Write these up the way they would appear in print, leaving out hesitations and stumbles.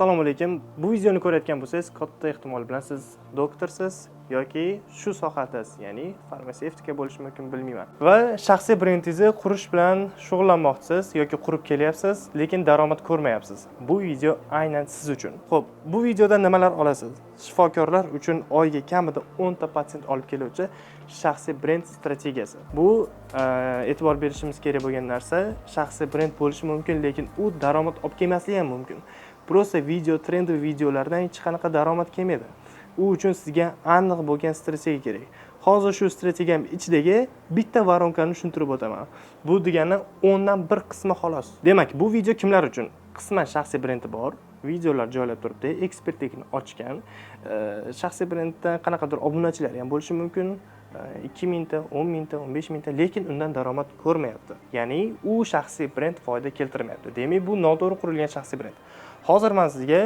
Assalomu alaykum. Bu videoni ko'rayotgan bo'lsangiz, katta ehtimol bilan siz doktorsiz yoki shu sohadasiz, ya'ni farmatsevtika bo'lishi mumkin, bilmayman. Va shaxsiy brendingizni qurish bilan shug'ullanmoqchisiz yoki qurib kelyapsiz, lekin daromad ko'rmayapsiz. Bu video aynan siz uchun. Xo'p, bu videoda nimalar olasiz? Shifokorlar uchun oyiga kamida 10 ta patsient olib keluvchi shaxsiy brend strategiyasi. Bu e'tibor berishimiz kerak bo'lgan narsa, shaxsiy brend bo'lishi mumkin, lekin u daromad olib kelmasligi ham mumkin. Prosta video, trendy videolardan hech qanaqa daromad kelmaydi. U uchun sizga aniq bo'lgan strategiya kerak. Hozir shu strategiyam ichidagi bitta varonkani tushuntirib o'taman. Bu degani 10 dan 1 qismi xolos. Demak, bu video kimlar uchun? Qisman shaxsiy brendi bor, videolar joylab turibdi, ekspertlikni ochgan, shaxsiy brenddan qanaqadir obunachilar ham bo'lishi mumkin. 2000 ta, 10 mingta, 15 mingta, lekin undan daromad ko'rmayapti. Ya'ni u shaxsiy brend foyda keltirmayapti. Demak, bu noto'g'ri qurilgan shaxsiy brend. Hozir men sizga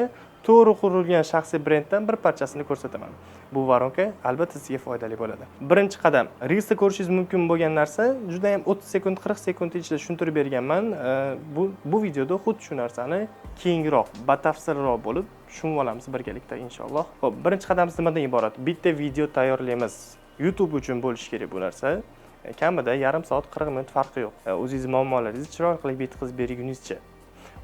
to'g'ri qurilgan shaxsiy brenddan bir parchasini ko'rsataman. Bu varonka albatta sizga foydali bo'ladi. Birinchi qadam, Reelsda ko'rishingiz mumkin bo'lgan narsa juda ham 30 sekund, 40 sekund ichida tushuntirib berganman. Bu videoda xuddi shu narsani kengroq, batafsilroq bo'lib tushunib olamiz birgalikda inshaalloh. Xo'p, birinchi qadamimiz nimadan iborat? Bitta video tayyorlaymiz. YouTube uchun bo'lishi kerak bu narsa. Kamida yarim soat, 40 minut farqi yo'q. O'zingiz muammolaringizni chiroyli qilib yetkazib bergunizcha.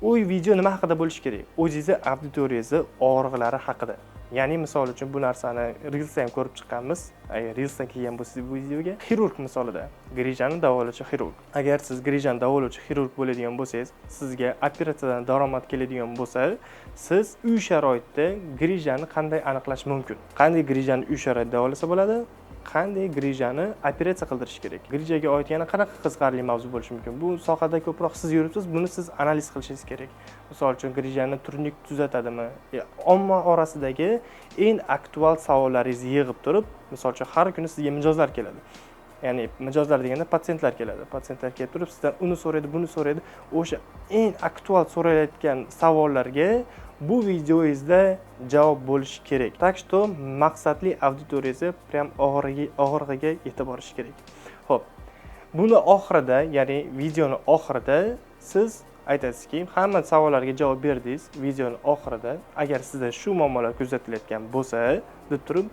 U video nima haqida bo'lishi kerak? O'zingizni auditoriyangizni og'riqlari haqida. Ya'ni misol uchun bu narsani Reelsda ham ko'rib chiqqanmiz. Agar Reelsdan kelgan bo'lsangiz bu videoga, xirurg misolida, grijani davolovchi xirurg. Agar siz grijani davolovchi xirurg bo'ladigan bo'lsangiz, sizga operatsiyadan daromad keladigan bo'lsa, siz uy sharoitida grijani qanday aniqlash mumkin? Qanday grijani uy sharoitida davolasa bo'ladi? Qanday grijani operatsiya qildirish kerak? Grijaga oid yana qanaqa qiziqarli mavzu bo'lishi mumkin? Bu sohada ko'proq siz yuribsiz, buni siz analiz qilishingiz kerak. Misol uchun grijani turnik tuzatadimi? Omma orasidagi eng aktual savollaringizni yig'ib turib, misol uchun har kuni sizga mijozlar keladi. Ya'ni mijozlar deganda patsientlar keladi. Patsientlar kelib turib, sizdan uni so'raydi, buni so'raydi. O'sha eng aktual so'ralayotgan savollarga bu videoyingizda javob bo'lishi kerak. Tak что maqsadli auditoriyangizni prям og'irg'iga yetib borish kerak. Xo'p. Buni oxirida, ya'ni videoni oxirida siz aytasizki, hamma savollarga javob berdingiz. Videoni oxirida agar sizda shu muammolar kuzatilayotgan bo'lsa, deb turib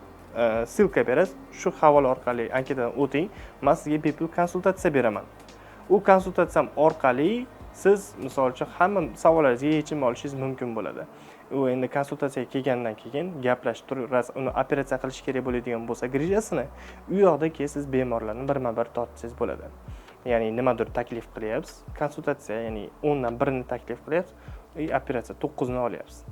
silka berasiz. Shu havola orqali anketadan o'ting. Men sizga bepul konsultatsiya beraman. U konsultatsiyam orqali siz misol uchun hamma savollaringizga yechim olishingiz mumkin bo'ladi. U endi konsultatsiyaga kelgandan keyin gaplashib turib, uni operatsiya qilish kerak bo'ladigan bo'lsa, grijasini u yoqda keyin siz bemorlarni birma-bir tortsangiz bo'ladi. Ya'ni nimadir taklif qilyapsiz, konsultatsiya, ya'ni 10 dan 1 ni taklif qilyapsiz, operatsiya 9 ni olyapsiz.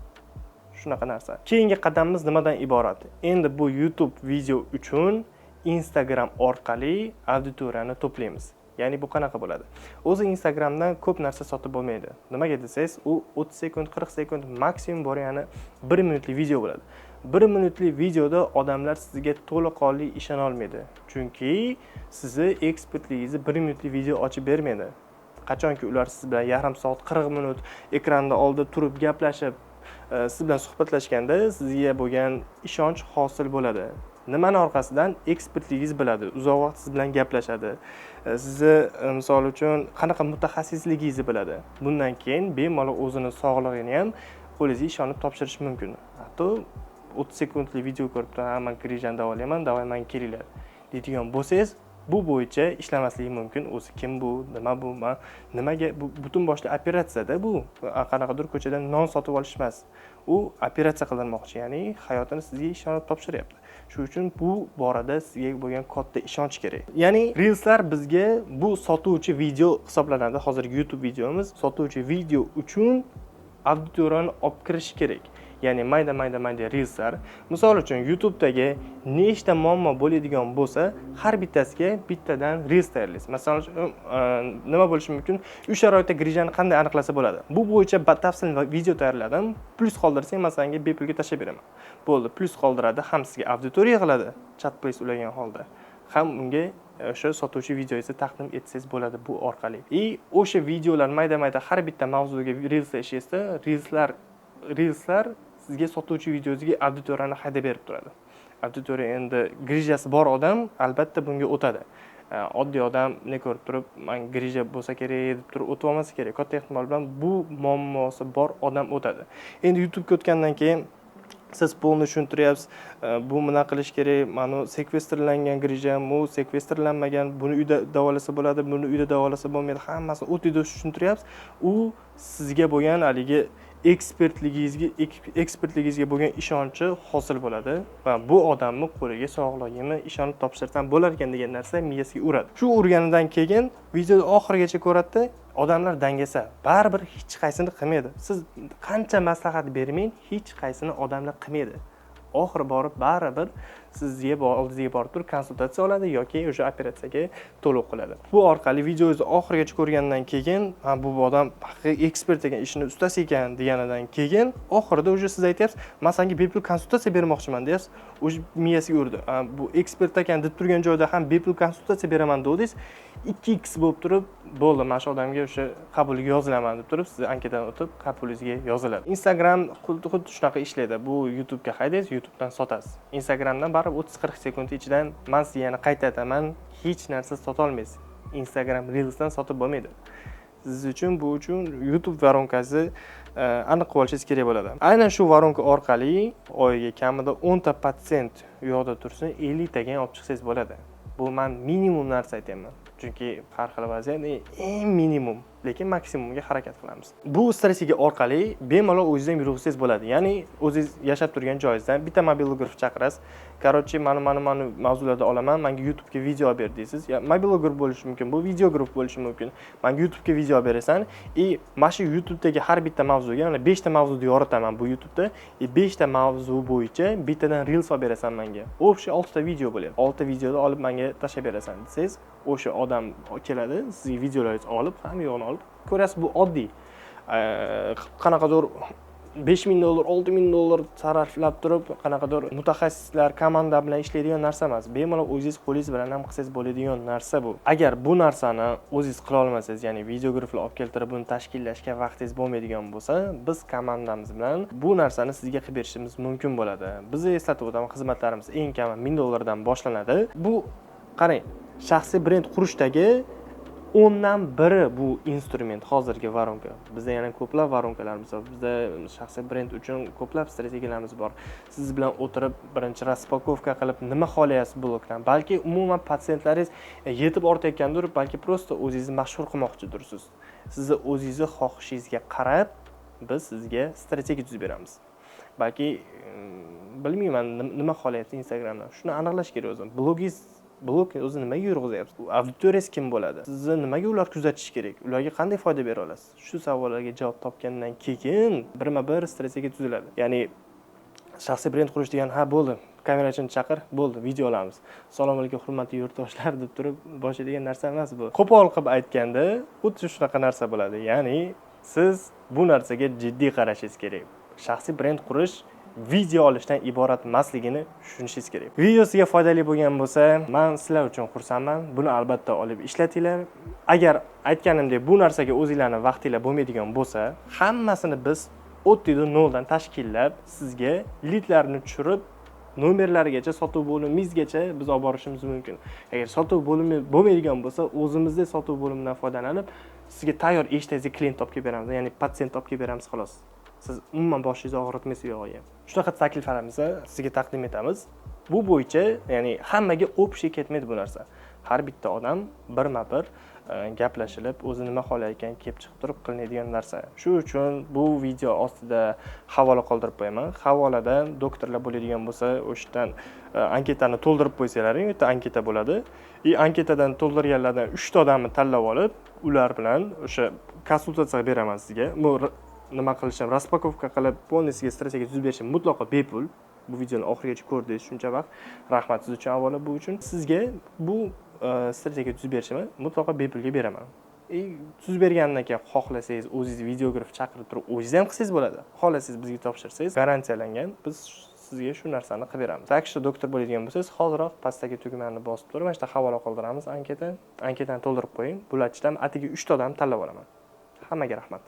Shunaqa narsa. Keyingi qadamimiz nimadan iborat? Endi bu YouTube video uchun Instagram orqali auditoriyani to'playmiz. Ya'ni bu qanaqa bo'ladi? O'zi Instagramdan ko'p narsa sotib bo'lmaydi. Nimaga desangiz, u 30 sekund, 40 sekund, maksimum borgani 1 minutlik video bo'ladi. 1 minutlik videoda odamlar sizga to'liqonli ishona olmaydi. Chunki sizni ekspertligingizni 1 minutlik video ochib bermaydi. Qachonki ular siz bilan yarim soat, 40 minut ekranda oldida turib gaplashib, siz bilan suhbatlashganda sizga bo'lgan ishonch hosil bo'ladi. Nimani orqasidan? Ekspertligingiz biladi, uzoq vaqt siz bilan gaplashadi. Sizni misol uchun qanaqa mutaxassisligingizni biladi. Bundan keyin bemalol o'zining sog'lig'ini ham qo'lingizga ishonib topshirish mumkin. Hatto 30 sekundlik video ko'rib turib, men grijani davolayman, davay menga kelinglar deydigan bo'lsangiz, bu bo'yicha ishlamasligi mumkin. O'zi kim bu, nima bu, nimaga butun boshli operatsiyada bu qanaqadir ko'chadan non sotib olish emas. U operatsiya qilinmoqchi, ya'ni hayotini sizga ishonib topshiryapti. Shu uchun bu borada sizga bo'lgan katta ishonch kerak. Ya'ni Reelslar bizga bu sotuvchi video hisoblanadi. Hozirgi YouTube videomiz sotuvchi video uchun auditoriyani olib kirish kerak. Ya'ni mayda Reelslar. Misol uchun YouTube'dagi nechta muammo bo'ladigan bo'lsa, har bittasiga bittadan Reels tayyorlaysiz. Masalan, nima bo'lishi mumkin? Uy sharoitida grijani qanday aniqlasa bo'ladi? Bu bo'yicha batafsil video tayyorladim. Plus qoldirsang, masalan, bepulga tashlab beraman. Bo'ldi, plus qoldiradi, ham sizga auditoriya qiladi, chat place ulagan holda. Ham unga o'sha sotuvchi videoyingizni taqdim etsangiz bo'ladi bu orqali. O'sha videolar mayda har bitta mavzuga Reels ishlaysiz, Reelslar sizga sotuvchi videosiga auditoriyani haydab berib turadi. Auditoriya endi grijasi bor odam albatta bunga o'tadi. oddiy odamni ko'rib turib men grija bo'lsa kerak deb turib o'tib olmasa kerak. Katta ehtimol bilan bu muammosi bor odam o'tadi. Endi YouTube'ga o'tgandan keyin siz polni tushuntiryapsiz, bu nima qilish kerak, mana sekvestrlangan grijam, bu sekvestrlanmagan, buni uyda davolasa bo'ladi, buni uyda davolasa bo'lmaydi, hammasini o'tida tushuntiryapsiz. U sizga bo'lgan haligi ekspertligingizga bo'lgan ishonchi hosil bo'ladi va bu odamni qo'liga sog'lig'imni ishonib topshirsam bo'lar ekan degan narsa miyasiga uradi. Shu urganidan keyin videoni oxirigacha ko'radi, odamlar dangasa, baribir hech qaysini qilmaydi. Siz qancha maslahat bermang, hech qaysini odamlar qilmaydi. Oxiri borib baribir sizga oldingizga borib turib konsultatsiya oladi yoki o'sha operatsiyaga to'lov qiladi. Bu orqali videoningizni oxirigacha ko'rgandan keyin, bu odam haqiqiy ekspert ekan, ishini ustasi ekan deganidan keyin oxirida o'sha siz aytyapsiz, "Men senga bepul konsultatsiya bermoqchiman" deyapsiz. O'sha miyasiga urdi. Bu ekspert ekan deb turgan joyda ham bepul konsultatsiya beraman dedingiz. 2x bo'lib turib, bo'ldi, mana shu odamga o'sha qabulga yozilaman deb turib, siz anketadan o'tib qabulingizga yoziladi. Instagram xuddi shunaqa ishlaydi. Bu YouTube'ga haydaysiz, YouTube'dan sotasiz. Instagramdan baribir 30-40 sekund ichidan men sizga yana qayta aytaman, hech narsa sota olmaysiz. Instagram Reels'dan sotib bo'lmaydi. Siz uchun bu uchun YouTube voronkasi aniq qilib olishingiz kerak bo'ladi. Aynan shu voronka orqali oyiga kamida 10 ta patsient u yoqda tursin, 50 taga olib chiqsangiz bo'ladi. Bu men minimum narsa aytaman. Chunki har xil vaziyat eng minimum, lekin maksimumga harakat qilamiz. Bu strategiya orqali bemalol o'zingizdan yurg'izsangiz bo'ladi. Ya'ni o'zingiz yashab turgan joyingizdan bitta mobilograf chaqirasiz. Короче, mana mavzularda olaman, menga YouTube'ga video ber deysiz. Ya mobilograf bo'lishi mumkin, bu videograf bo'lishi mumkin. Menga YouTube'ga video berasan, mana shu YouTube'dagi har bitta mavzuga, mana 5 ta mavzuni yoritaman bu YouTube'da. 5 ta mavzu bo'yicha bittadan reels olib berasan menga. O'sha 6 ta video bo'ladi. 6 ta videoni olib menga tashlab berasan desangiz, o'sha odam keladi, sizning videolaringizni olib, hamma yo'g'ini olib ko'rasiz. Bu oddiy. Qanaqadir $5000, $6000 sarflab turib, qanaqadir mutaxassislar, komanda bilan ishlaydigan narsa emas. Bemalol o'zingiz qo'lingiz bilan ham qilsangiz bo'ladigan narsa bu. Agar bu narsani o'zingiz qila olmasangiz, ya'ni videograflar olib keltirib buni tashkillashga vaqtingiz bo'lmaydigan bo'lsa, biz komandamiz bilan bu narsani sizga qilib berishimiz mumkin bo'ladi. Bizni eslatib o'taman, xizmatlarimiz eng kami $1000 dan boshlanadi. Bu qarang, shaxsiy brend qurishdagi 10dan biri bu instrument hozirgi voronka. Bizda yana ko'plab voronkalarimiz bor. Bizda shaxsiy brend uchun ko'plab strategiyalarimiz bor. Siz bilan o'tirib birinchi raspakovka qilib nima xohlayapsiz blokdan. Balki umuman patsientlaringiz yetib ortayotgandir, balki prosta o'zingizni mashhur qilmoqchidirsiz. Sizni o'zingizning xohishingizga qarab biz sizga strategiya tuzib beramiz. Balki bilmayman nima xohlayapsiz Instagramdan. Shuni aniqlash kerak o'zi. Blog o'zi nimaga yurg'izyapsiz? Auditoriyasi kim bo'ladi? Sizni nimaga ular kuzatish kerak? Ularga qanday foyda bera olasiz? Shu savollarga javob topgandan keyin birma-bir strategiya tuziladi. Ya'ni shaxsiy brend qurish degan, ha bo'ldi, kamerachini chaqir, bo'ldi, video olamiz. Assalomu alaykum hurmatli yurtdoshlar deb turib boshlaydigan narsa emas bu. Qo'pol qilib aytganda, xuddi shunaqa narsa bo'ladi. Ya'ni siz bu narsaga jiddiy qarashingiz kerak. Shaxsiy brend qurish video olishdan iborat emasligini tushunishingiz kerak. Video sizga foydali bo'lgan bo'lsa, men sizlar uchun xursandman. Buni albatta olib ishlatinglar. Agar aytganimdek bu narsaga o'zingizlarning vaqtinglar bo'lmaydigan bo'lsa, hammasini biz o'tdida noldan tashkillab, sizga leadlarni tushirib, nomerlarigacha, sotuv bo'limimizgacha biz olib borishimiz mumkin. Agar sotuv bo'limi bo'lmaydigan bo'lsa, o'zimizda sotuv bo'limidan foydalanib, sizga tayyor eshitasiz klient topib beramiz, ya'ni patsient topib beramiz xolos. Siz umuman boshingizni og'ritmaysiz yo'g'i. Shunaqa takliflarimizni sizga taqdim etamiz. Bu bo'yicha, ya'ni hammaga o'pishga ketmaydi bu narsa. Har bitta odam birma-bir gaplashilib, o'zi nima xohlayotgan kelib chiqib turib qilinadigan narsa. Shu uchun bu video ostida havola qoldirib qo'yaman. Havoladan doktorlar bo'ladigan bo'lsa, o'shdan anketani to'ldirib qo'ysanglar, u yerda anketa bo'ladi. Anketadan to'ldirganlardan 3 ta odamni tanlab olib, ular bilan o'sha konsultatsiya beraman sizga. Nima qilishim, raspakovka qilib, polnisiga strategiya tuzib berishim mutlaqo bepul. Bu videoni oxirigacha ko'rdingiz, shuncha vaqt. Rahmat siz uchun avvalo bu uchun. Sizga bu strategiya tuzib berishimni mutlaqo bepulga beraman. Tuzib bergandan keyin xohlasangiz o'zingiz videograf chaqirib turib, o'zingiz ham qilsangiz bo'ladi. Xohlasangiz bizga topshirsangiz, garantiyalangan biz sizga shu narsani qilib beramiz. Takshi doktor bo'ladigan bo'lsangiz, hozirroq pastdagi tugmani bosib turib, mana shu havola qoldiramiz anketani to'ldirib qo'ying. Bulardan atigi 3 ta odam tanlab olaman. Hammaga rahmat.